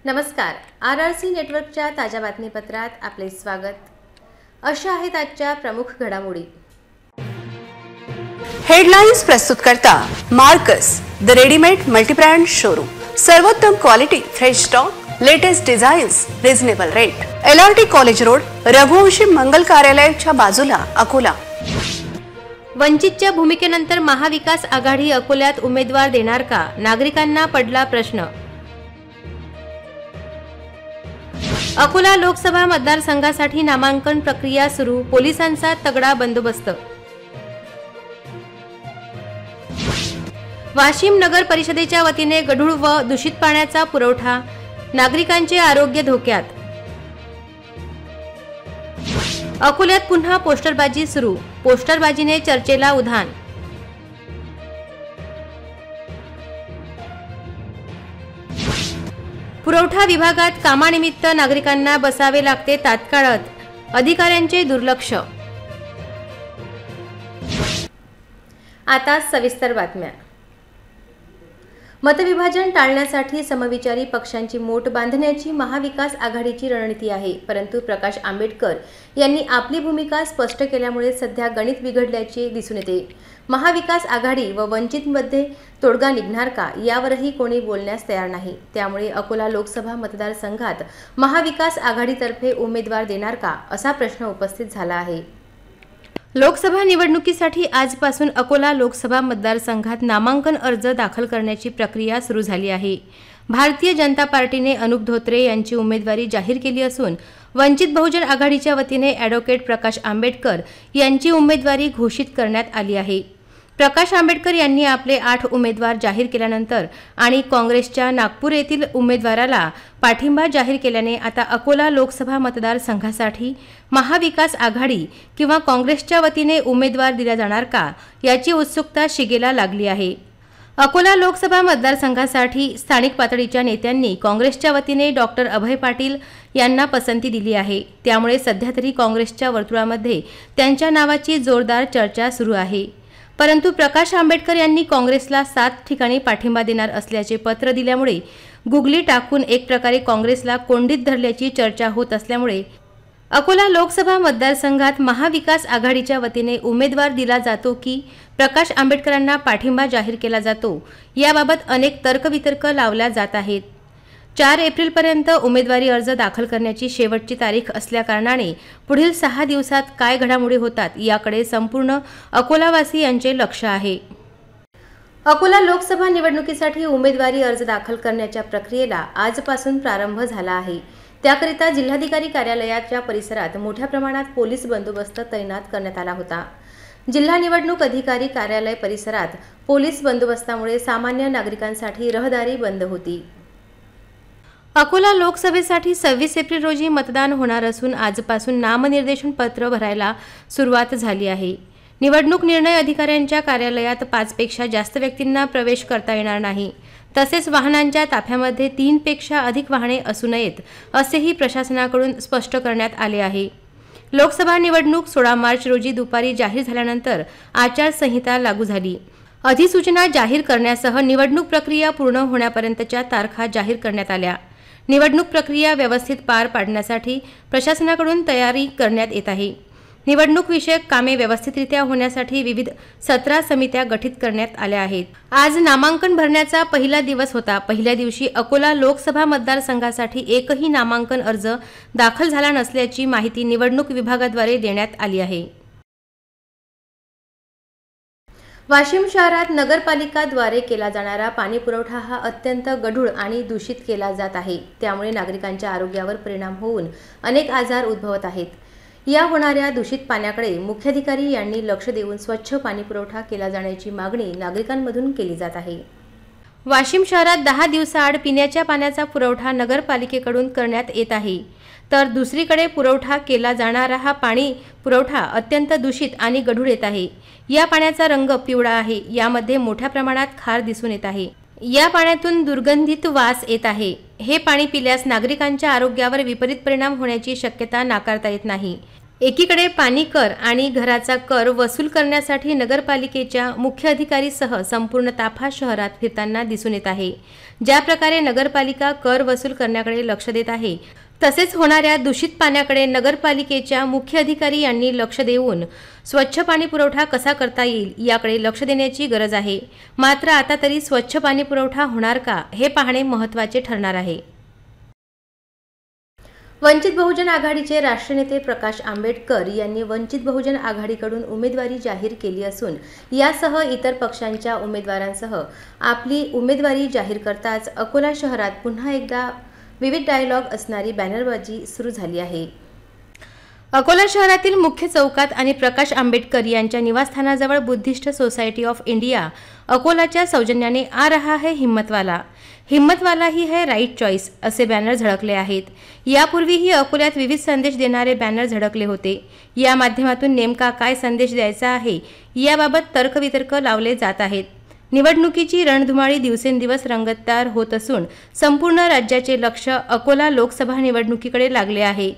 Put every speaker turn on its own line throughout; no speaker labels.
नमस्कार. RRC नेटवर्कच्या ताज्या बातमीपत्रात आपले स्वागत. अशा आहेत आजच्या प्रमुख घडामोडी.
हेडलाइन्स प्रस्तुत करता Marcus the readymade multibrand showroom. सर्वोत्तम quality, fresh stock, latest designs, reasonable rate. LRT college road, Raghuvanshi Mangal कार्यालयाच्या बाजूला, अकोला.
वंचितच्या भूमिकेनंतर महाविकास आघाडी अकोल्यात उमेदवार देणार का? नागरिकांना पडला प्रश्न. अकोला लोकसभा मतदारसंघासाठी नामांकन प्रक्रिया सुरू, पोलिसांचा तगडा बंदोबस्त. वाशिम नगर परिषदेच्या वतीने गढूळ व दूषित पाण्याचा पुरवठा, नागरिकांचे आरोग्य धोक्यात. अकोल्यात पुन्हा पोस्टरबाजी सुरू, पोस्टरबाजीने चर्चेला उधाण. पुरवठा विभागात कामानिमित्त नागरिकांना बसावे लागते तात्काळात, अधिकाऱ्यांचे दुर्लक्ष. आता सविस्तर बातम्या. मतविभाजन टाळण्यासाठी समविचारी पक्षांची मोट बांधण्याची महाविकास आघाडीची रणनीती आहे, परंतु प्रकाश आंबेडकर यांनी आपली भूमिका स्पष्ट केल्यामुळे सध्या गणित बिघडल्याचे दिसून येते. महाविकास आघाडी व वंचितमध्ये तोडगा निघणार का, यावरही कोणी बोलण्यास तयार नाही. त्यामुळे अकोला लोकसभा मतदारसंघात महाविकास आघाडीतर्फे उमेदवार देणार का, असा प्रश्न उपस्थित झाला आहे. लोकसभा निवडणुकीसाठी आजपासून अकोला लोकसभा मतदारसंघात नामांकन अर्ज दाखल करण्याची प्रक्रिया सुरू झाली आहे. भारतीय जनता पार्टीने अनुप धोत्रे यांची उमेदवारी जाहीर केली असून वंचित बहुजन आघाडीच्या वतीने ॲडव्होकेट प्रकाश आंबेडकर यांची उमेदवारी घोषित करण्यात आली आहे. प्रकाश आंबेडकर यांनी आपले 8 उमेदवार जाहीर केल्यानंतर आणि काँग्रेसच्या नागपूर येथील उमेदवाराला पाठिंबा जाहीर केल्याने आता अकोला लोकसभा मतदारसंघासाठी महाविकास आघाडी किंवा काँग्रेसच्या वतीने उमेदवार दिला जाणार का, याची उत्सुकता शिगेला लागली आहे. अकोला लोकसभा मतदारसंघासाठी स्थानिक पातळीच्या नेत्यांनी काँग्रेसच्या वतीने डॉक्टर अभय पाटील यांना पसंती दिली आहे. त्यामुळे सध्या तरी काँग्रेसच्या वर्तुळामध्ये त्यांच्या नावाची जोरदार चर्चा सुरू आहे. परंतु प्रकाश आंबेडकर यांनी काँग्रेसला 7 ठिकाणी पाठिंबा देणार असल्याचे पत्र दिल्यामुळे गुगली टाकून एक प्रकारे काँग्रेसला कोंडीत धरल्याची चर्चा होत असल्यामुळे अकोला लोकसभा मतदारसंघात महाविकास आघाडीच्या वतीने उमेदवार दिला जातो की प्रकाश आंबेडकरांना पाठिंबा जाहीर केला जातो, याबाबत अनेक तर्कवितर्क लावल्या जात आहेत. 4 एप्रिलपर्यंत उमेदवारी अर्ज दाखल करण्याची शेवटची तारीख असल्याकारणाने पुढील 6 दिवसात काय घडामोडी होतात याकडे संपूर्ण अकोलावासी यांचे लक्ष आहे. अकोला लोकसभा निवडणुकीसाठी उमेदवारी अर्ज दाखल करण्याच्या प्रक्रियेला आजपासून प्रारंभ झाला आहे. त्याकरिता जिल्हाधिकारी कार्यालयाच्या परिसरात मोठ्या प्रमाणात पोलीस बंदोबस्त तैनात करण्यात आला होता. जिल्हा निवडणूक अधिकारी कार्यालय परिसरात पोलीस बंदोबस्तामुळे सामान्य नागरिकांसाठी रहदारी बंद होती. अकोला लोकसभेसाठी 26 एप्रिल रोजी मतदान होणार असून आजपासून नामनिर्देशन पत्र भरायला सुरुवात झाली आहे. निवडणूक निर्णय अधिकाऱ्यांच्या कार्यालयात 5 पेक्षा जास्त व्यक्तींना प्रवेश करता येणार नाही. तसेच वाहनांच्या ताफ्यामध्ये 3 पेक्षा अधिक वाहने असू नयेत, असेही प्रशासनाकडून स्पष्ट करण्यात आले आहे. लोकसभा निवडणूक 16 मार्च रोजी दुपारी जाहीर झाल्यानंतर आचारसंहिता लागू झाली. अधिसूचना जाहीर करण्यासह निवडणूक प्रक्रिया पूर्ण होण्यापर्यंतच्या तारखा जाहीर करण्यात आल्या. निवडणूक प्रक्रिया व्यवस्थित पार पाडण्यासाठी प्रशासनाकडून तयारी करण्यात येत आहे. निवडणूक विषयक कामे व्यवस्थितरित्या होण्यासाठी विविध 17 समित्या गठीत करण्यात आल्या आहेत. आज नामांकन भरण्याचा पहिला दिवस होता. पहिल्या दिवशी अकोला लोकसभा मतदारसंघासाठी एकही नामांकन अर्ज दाखल झाला नसल्याची माहिती निवडणूक विभागाद्वारे देण्यात आली आहे. वाशिम शहरात नगरपालिकाद्वारे केला जाणारा पाणी पुरवठा हा अत्यंत गढूळ आणि दूषित केला जात आहे. त्यामुळे नागरिकांच्या आरोग्यावर परिणाम होऊन अनेक आजार उद्भवत आहेत. या होणाऱ्या दूषित पाण्याकडे मुख्याधिकारी यांनी लक्ष देऊन स्वच्छ पाणी पुरवठा केला जाण्याची मागणी नागरिकांमधून केली जात आहे. वाशिम शहरात 10 दिवसाआड पिण्याच्या पाण्याचा पुरवठा नगरपालिकेकडून करण्यात येत आहे, तर दुसरीकडे पुरवठा केला जाणारा हा पाणी पुरवठा अत्यंत दूषित आणि गढूळ येत आहे. या पाण्याचा रंग पिवळा आहे. यामध्ये मोठ्या प्रमाणात खार दिसून येत आहे. या पाण्यातून दुर्गंधित वास येत आहे. हे पाणी पिल्यास नागरिकांच्या आरोग्यावर विपरीत परिणाम होण्याची शक्यता नाकारता येत नाही. एकीकडे पाणी कर आणि घराचा कर वसूल करण्यासाठी नगरपालिकेच्या मुख्य अधिकारीसह संपूर्ण ताफा शहरात फिरताना दिसून येत आहे। ज्या प्रकारे नगरपालिका कर वसूल करण्याकडे लक्ष देत आहे, तसेच होणाऱ्या दूषित पाण्याकडे नगरपालिकेच्या मुख्य अधिकारी यांनी लक्ष देऊन स्वच्छ पाणी पुरवठा कसा करता येईल याकडे लक्ष देण्याची गरज आहे। मात्र आता तरी स्वच्छ पाणी पुरवठा होणार का हे पाहणे महत्त्वाचे ठरणार आहे। वंचित बहुजन आघाडीचे राष्ट्रीय नेते प्रकाश आंबेडकर यांनी वंचित बहुजन आघाडीकडून उमेदवारी जाहीर केली असून यासह इतर पक्षांच्या उमेदवारांसह आपली उमेदवारी जाहीर करताच अकोला शहरात पुन्हा एकदा विविध डायलॉग असणारी बॅनरबाजी सुरू झाली आहे। अकोला शहरातील मुख्य चौकात आणि प्रकाश आंबेडकर यांच्या निवासस्थानाजवळ बुद्धिस्ट सोसायटी ऑफ इंडिया अकोलाच्या सौजन्याने आ रहा है हिम्मतवाला ही है राइट चॉइस असे बॅनर झळकले आहेत। यापूर्वीही अकोल्यात विविध संदेश देणारे बॅनर झळकले होते। या माध्यमातून नेमका काय संदेश द्यायचा आहे याबाबत तर्कवितर्क लावले जात आहेत। निवडणुकीची रणधुमाळी दिवसेंदिवस रंगतदार होत असून संपूर्ण राज्याचे लक्ष अकोला लोकसभा निवडणुकीकडे लागले आहे।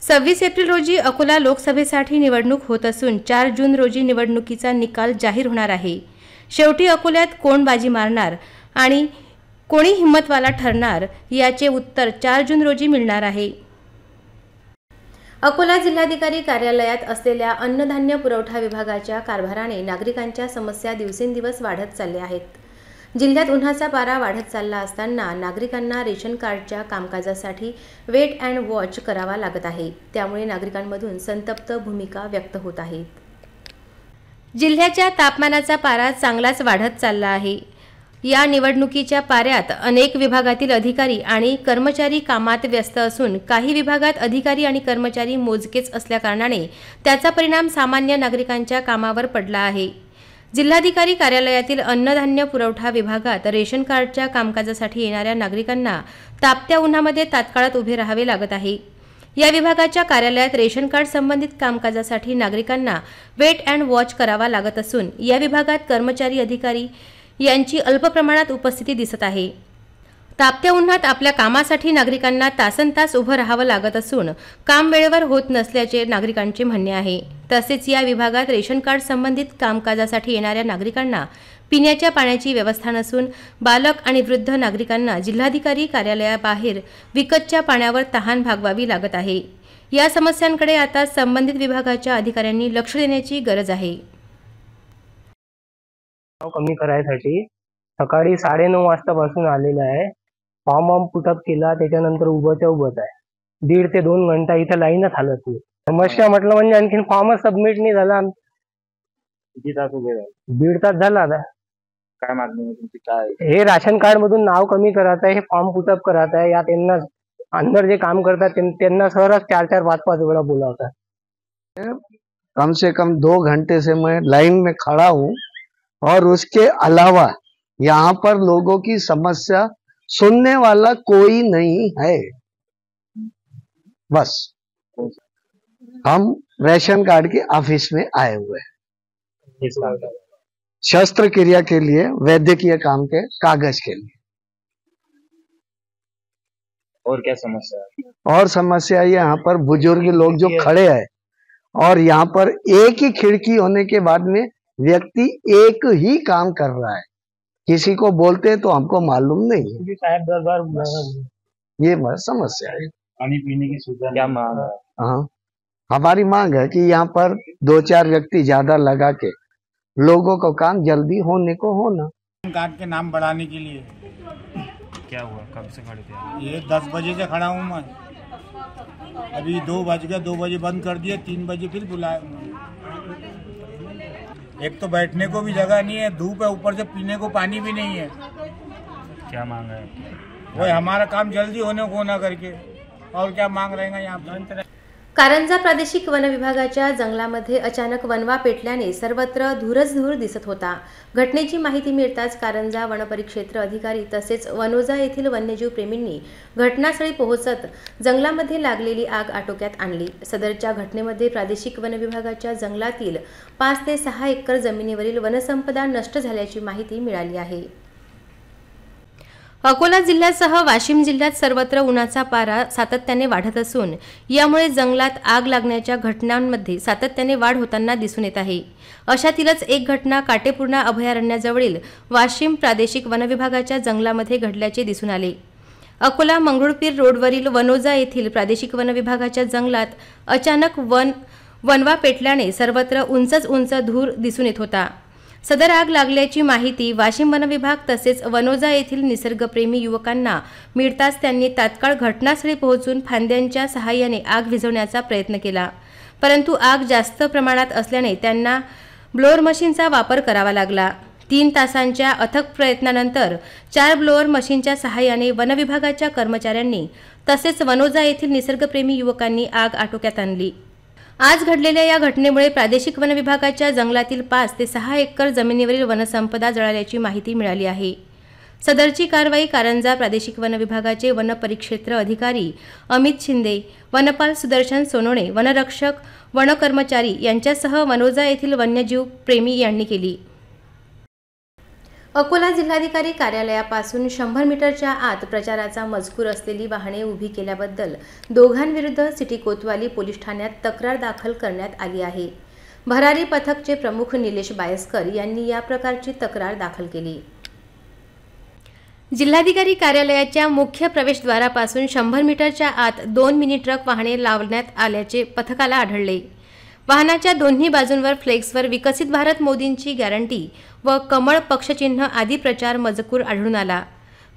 26 एप्रिल रोजी अकोला लोकसभेसाठी निवडणूक होत असून 4 जून रोजी निवडणुकीचा निकाल जाहीर होणार आहे। शेवटी अकोल्यात कोण बाजी मारणार आणि कोणी हिम्मतवाला ठरणार याचे उत्तर 4 जून रोजी मिळणार आहे। अकोला जिल्हाधिकारी कार्यालयात असलेल्या अन्नधान्य पुरवठा विभागाच्या कारभाराने नागरिकांच्या समस्या दिवसेंदिवस वाढत चालल्या आहेत। जिल्ह्यात उन्हाचा पारा वाढत चालला असताना नागरिकांना रेशन कार्डच्या कामकाजासाठी वेट अँड वॉच करावा लागत आहे। त्यामुळे नागरिकांमधून संतप्त भूमिका व्यक्त होत आहेत। जिल्ह्याच्या तापमानाचा पारा चांगलाच वाढत चालला आहे। या निवडणुकीच्या पाऱ्यात अनेक विभागातील अधिकारी आणि कर्मचारी कामात व्यस्त असून काही विभागात अधिकारी आणि कर्मचारी मोजकेच असल्याकारणाने त्याचा परिणाम सामान्य नागरिकांच्या कामावर पडला आहे। जिल्हाधिकारी कार्यालयातील अन्नधान्य पुरवठा विभागात रेशन कार्डच्या कामकाजासाठी येणाऱ्या नागरिकांना तापत्या उन्हामध्ये तात्काळात उभे राहावे लागत आहे। या विभागाच्या कार्यालयात रेशन कार्ड संबंधित कामकाजासाठी नागरिकांना वेट अँड वॉच करावा लागत असून या विभागात कर्मचारी अधिकारी यांची अल्प प्रमाणात उपस्थिती दिसत आहे। तापत्या उन्हात आपल्या कामासाठी नागरिकांना तासनतास उभं राहावं लागत असून काम वेळेवर होत नसल्याचे नागरिकांचे म्हणणे आहे। तसेच या विभागात रेशन कार्ड संबंधित कामकाजासाठी येणाऱ्या नागरिकांना पिण्याच्या पाण्याची व्यवस्था नसून बालक आणि वृद्ध नागरिकांना जिल्हाधिकारी कार्यालयाबाहेर विकतच्या पाण्यावर तहान भागवावी लागत आहे। या समस्यांकडे आता संबंधित विभागाच्या अधिकाऱ्यांनी लक्ष देण्याची गरज आहे।
कमी करायसाठी सकाळी 9:30 वाजतापासून आलेला आहे। फॉर्म पुटअप केला, त्याच्यानंतर उभंच्या उभंच आहे। 1.5 ते 2 घंटा इथं लाईनच हालत नाही। समस्या म्हटलं म्हणजे आणखीन फॉर्मच सबमिट नाही झाला।
किती तास उभे राहिले?
1.5 तास झाला आता।
काय मागणी आहे तुमची? काय
हे राशन कार्ड मधून नाव कमी करायचं आहे, हे फॉर्म पुटअप करायचं आहे। या त्यांना अंदर जे काम करतात त्यांना सरच 4-4, 5-5 वेळा बोलावतात।
कम से कम 2 घंटे से मैं लाइन में खड़ा हूँ और उसके अलावा यहाँ पर लोगों की समस्या सुनने वाला कोई नहीं है। बस हम रेशन कार्ड के ऑफिस में आए हुए हैं,
किस काम का?
शस्त्र क्रिया के लिए, वैद्यकीय काम के कागज के लिए।
और क्या समस्या है?
और समस्या यहाँ पर बुजुर्ग लोग जो खड़े हैं और यहाँ पर एक ही खिड़की होने के बाद में व्यक्ति एक ही काम कर रहा है, किसी को बोलते तो हमको मालूम नहीं है।
साहब 10 बार
ये बस समस्या है।
पानी पीने की सुविधा क्या मांग है?
हाँ, हमारी मांग है कि यहाँ पर 2-4 व्यक्ति ज्यादा लगा के लोगों को काम जल्दी होने को होना।
कार्ड के नाम बढ़ाने के लिए।
क्या हुआ? कब से खड़े थे?
ये 10 बजे से खड़ा हूँ मैं। अभी 2 बज गए, 2 बजे बंद कर दिए, 3 बजे फिर बुलाया। एक तो बैठने को भी जगह नहीं है, धूप है, ऊपर से पीने को पानी भी नहीं है।
क्या मांग है?
वही हमारा काम जल्दी होने को ना करके और क्या मांग रहेगा यहाँ पर।
कारंजा प्रादेशिक वन विभागाच्या जंगलामध्ये अचानक वनवा पेटल्याने सर्वत्र धूरच धूर दिसत होता। घटनेची माहिती मिळताच कारंजा वनपरिक्षेत्र अधिकारी तसेच वनोजा येथील वन्यजीव प्रेमींनी घटनास्थळी पोहोचत जंगलामध्ये लागलेली आग आटोक्यात आणली। सदरच्या घटनेमध्ये प्रादेशिक वन विभागाच्या जंगलातील 5 ते 6 एकर जमिनीवरील वनसंपदा नष्ट झाल्याची माहिती मिळाली आहे। अकोला जिल्ह्यासह वाशिम जिल्ह्यात सर्वत्र उन्हाचा पारा सातत्याने वाढत असून यामुळे जंगलात आग लागण्याच्या घटनांमध्ये सातत्याने वाढ होताना दिसून येत आहे। अशातीलच एक घटना काटेपूर्णा अभयारण्याजवळील वाशिम प्रादेशिक वन विभागाच्या जंगलामध्ये घडल्याचे दिसून आले। अकोला मंगरुळपीर रोडवरील वनोजा येथील प्रादेशिक वन विभागाच्या जंगलात अचानक वनवा पेटल्याने सर्वत्र उंच धूर दिसून येत होता। सदर आग लागल्याची माहिती वाशिम वन विभाग तसेच वनोजा येथील निसर्गप्रेमी युवकांना मिळताच त्यांनी तात्काळ घटनास्थळी पोहोचून फांद्यांच्या सहाय्याने आग विझवण्याचा प्रयत्न केला, परंतु आग जास्त प्रमाणात असल्याने त्यांना ब्लोअर मशीनचा वापर करावा लागला। 3 तासांच्या अथक प्रयत्नानंतर 4 ब्लोअर मशीनच्या सहाय्याने वन विभागाच्या कर्मचाऱ्यांनी तसेच वनोजा येथील निसर्गप्रेमी युवकांनी आग आटोक्यात आणली। आज घडलेल्या या घटनेमुळे प्रादेशिक वन विभागाच्या जंगलातील 5 ते 6 एकर जमिनीवरील वनसंपदा जळाल्याची माहिती मिळाली आहे। सदरची कारवाई कारंजा प्रादेशिक वन विभागाचे वन परिक्षेत्र अधिकारी अमित शिंदे, वनपाल सुदर्शन सोनोने, वनरक्षक, वन कर्मचारी यांच्यासह वनोजा येथील वन्यजीव प्रेमी यांनी केली। अकोला जिल्हाधिकारी कार्यालयापासून 100 मीटरच्या आत प्रचाराचा मजकूर असलेली वाहने उभी केल्याबद्दल दोघांविरुद्ध सिटी कोतवाली पोलीस ठाण्यात तक्रार दाखल करण्यात आली आहे। भरारी पथकचे प्रमुख निलेश बायस्कर यांनी या प्रकारची तक्रार दाखल केली। जिल्हाधिकारी कार्यालयाच्या मुख्य प्रवेशद्वारापासून 100 मीटरच्या आत 2 मिनी ट्रक वाहने लावण्यात आल्याचे पथकाला आढळले। वाहनाच्या दोन्ही बाजूंवर फ्लेक्सवर विकसित भारत मोदींची गॅरंटी व कमळ पक्षचिन्ह आदी प्रचार मजकूर आढळून आला।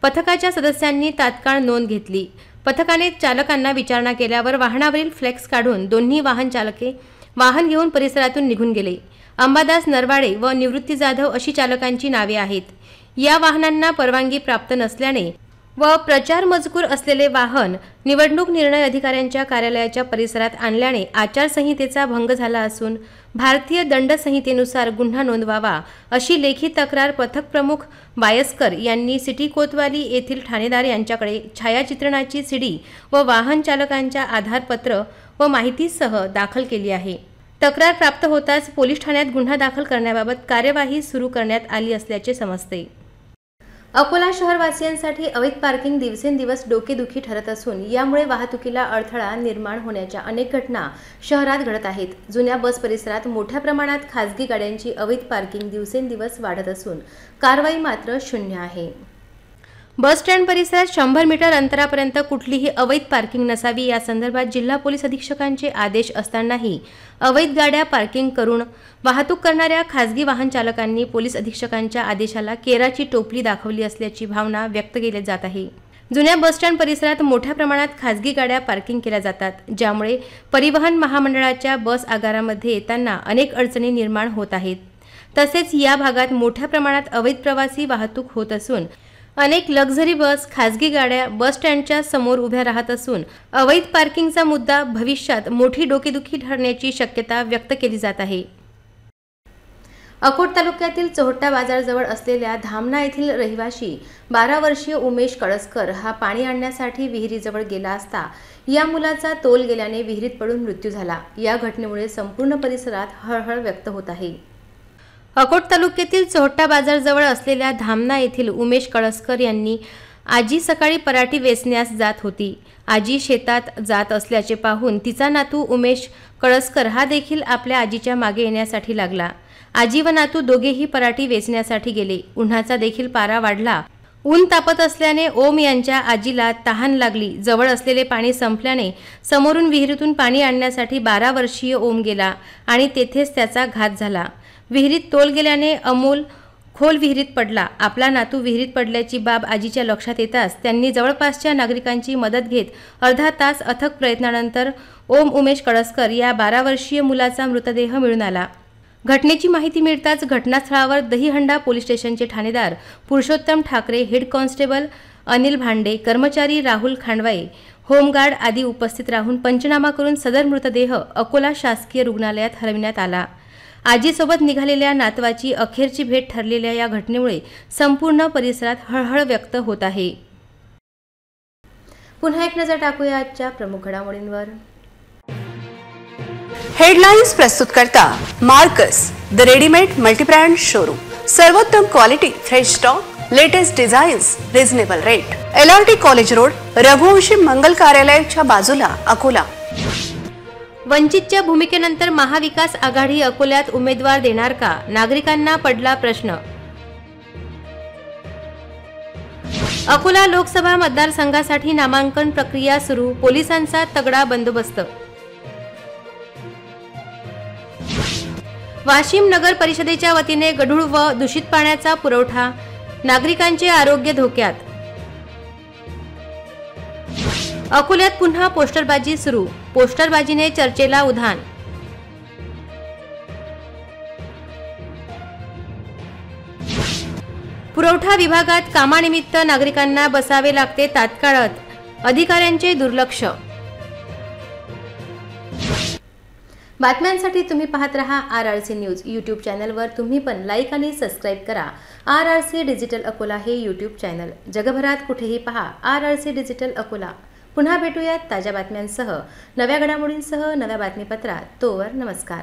पथकाच्या सदस्यांनी तात्काळ नोंद घेतली। पथकाने चालकांना विचारणा केल्यावर वाहनावरील फ्लेक्स काढून दोन्ही वाहन चालके वाहन घेऊन परिसरातून निघून गेले। अंबादास नरवाडे व निवृत्ती जाधव अशी चालकांची नावे आहेत। या वाहनांना परवानगी प्राप्त नसल्याने व प्रचार मजकूर असलेले वाहन निवडणूक निर्णय अधिकाऱ्यांच्या कार्यालयाच्या परिसरात आणल्याने आचारसंहितेचा भंग झाला असून भारतीय दंड संहितेनुसार गुन्हा नोंदवावा अशी लेखी तक्रार पथक प्रमुख बायस्कर यांनी सिटी कोतवाली येथील ठाणेदार यांच्याकडे छायाचित्रणाची सीडी व वाहन चालकांच्या आधारपत्र व माहितीसह दाखल केली आहे। तक्रार प्राप्त होताच पोलीस ठाण्यात गुन्हा दाखल करण्याबाबत कार्यवाही सुरू करण्यात आली असल्याचे समजते। अकोला शहरवासियांसाठी अवैध पार्किंग दिवसेंदिवस डोकेदुखी ठरत असून यामुळे वाहतुकीला अडथळा निर्माण होण्याच्या अनेक घटना शहरात घडत आहेत। जुन्या बस परिसरात मोठ्या प्रमाणात खासगी गाड्यांची अवैध पार्किंग दिवसेंदिवस वाढत असून कारवाई मात्र शून्य आहे। बस स्टँड परिसरात 100 मीटर अंतरापर्यंत कुठलीही अवैध पार्किंग नसावी या संदर्भात जिल्हा पोलीस अधीक्षकांचे आदेश असतानाही अवैध गाड्या पार्किंग करून वाहतूक करणाऱ्या खासगी वाहन चालकांनी पोलीस अधीक्षकांच्या आदेशाला केराची टोपली दाखवली असल्याची भावना व्यक्त केली जात आहे। जुन्या बस स्टँड परिसरात मोठ्या प्रमाणात खासगी गाड्या पार्किंग केल्या जातात, ज्यामुळे परिवहन महामंडळाच्या बस आगारामध्ये येताना अनेक अडचणी निर्माण होत आहेत। तसेच या भागात मोठ्या प्रमाणात अवैध प्रवासी वाहतूक होत असून अनेक लक्झरी बस खासगी गाड्या बस स्टँडच्या समोर उभ्या राहत असून अवैध पार्किंगचा मुद्दा भविष्यात मोठी डोकेदुखी ठरण्याची शक्यता व्यक्त केली जात आहे। अकोट तालुक्यातील चोहट्टा बाजारजवळ असलेल्या धामणा येथील रहिवासी 12 वर्षीय उमेश कळसकर हा पाणी आणण्यासाठी विहिरीजवळ गेला असता या मुलाचा तोल गेल्याने विहिरीत पडून मृत्यू झाला। या घटनेमुळे संपूर्ण परिसरात हळहळ व्यक्त होत आहे। अकोट तालुक्यातील चोहट्टा बाजारजवळ असलेल्या धामणा येथील उमेश कळसकर यांनी आजी सकाळी पराठी वेचण्यास जात होती। आजी शेतात जात असल्याचे पाहून तिचा नातू उमेश कळसकर हा देखील आपल्या आजीच्या मागे येण्यासाठी लागला। आजी व नातू दोघेही पराठी वेचण्यासाठी गेले। उन्हाचा देखील पारा वाढला। ऊन तापत असल्याने ओम यांच्या आजीला तहान लागली। जवळ असलेले पाणी संपल्याने समोरून विहिरीतून पाणी आणण्यासाठी 12 वर्षीय ओम गेला आणि तेथेच त्याचा घात झाला। विहिरीत तोल गेल्याने अमोल खोल विहिरीत पडला। आपला नातू विहिरीत पडल्याची बाब आजीच्या लक्षात येताच त्यांनी जवळपासच्या नागरिकांची मदत घेत अर्धा तास अथक प्रयत्नानंतर ओम उमेश कळसकर या 12 वर्षीय मुलाचा मृतदेह मिळून आला। घटनेची माहिती मिळताच घटनास्थळावर दहीहंडा पोलीस स्टेशनचे ठाणेदार पुरुषोत्तम ठाकरे, हेड कॉन्स्टेबल अनिल भांडे, कर्मचारी राहुल खांडवाई, होमगार्ड आदी उपस्थित राहून पंचनामा करून सदर मृतदेह अकोला शासकीय रुग्णालयात हलविण्यात आला। आजीसोबत निघालेल्या नातवाची अखेरची भेट ठरलेल्या या घटनेमुळे संपूर्ण परिसरात हळहळ व्यक्त होत आहे। पुन्हा एक नजर टाकूया आजच्या प्रमुख घडामोडींवर।
हेडलाइन्स प्रस्तुत करता Marcus the readymade multibrand showroom. सर्वोत्तम quality, fresh stock, latest designs, reasonable rate. LRT college road, Raghuvanshi Mangal कार्यालयाच्या बाजूला, अकोला.
वंचितच्या भूमिकेनंतर महाविकास आघाडी अकोल्यात उमेदवार देणार का? नागरिकांना पडला प्रश्न. अकोला लोकसभा मतदारसंघासाठी नामांकन प्रक्रिया सुरू, पोलिसांचा तगडा बंदोबस्त. वाशिम नगर परिषदेच्या वतीने गढूळ व दूषित पाण्याचा पुरवठा, नागरिकांचे आरोग्य धोक्यात. अकोल्यात पुन्हा पोस्टरबाजी सुरू, पोस्टरबाजीने चर्चेला उधाण. पुरवठा विभागात कामानिमित्त नागरिकांना बसावे लागते तात्काळात, अधिकाऱ्यांचे दुर्लक्ष. बातम्यांसाठी तुम्ही पाहत रहा RRC न्यूज. यूट्यूब चॅनलवर तुम्ही पण लाईक आणि सबस्क्राईब करा. RRC डिजिटल अकोला हे यूट्यूब चॅनल. जगभरात कुठेही पहा RRC डिजिटल अकोला. पुन्हा भेटूयात ताज्या बातम्यांसह, नव्या घडामोडींसह, नव्या बातमीपत्रात. तोवर नमस्कार.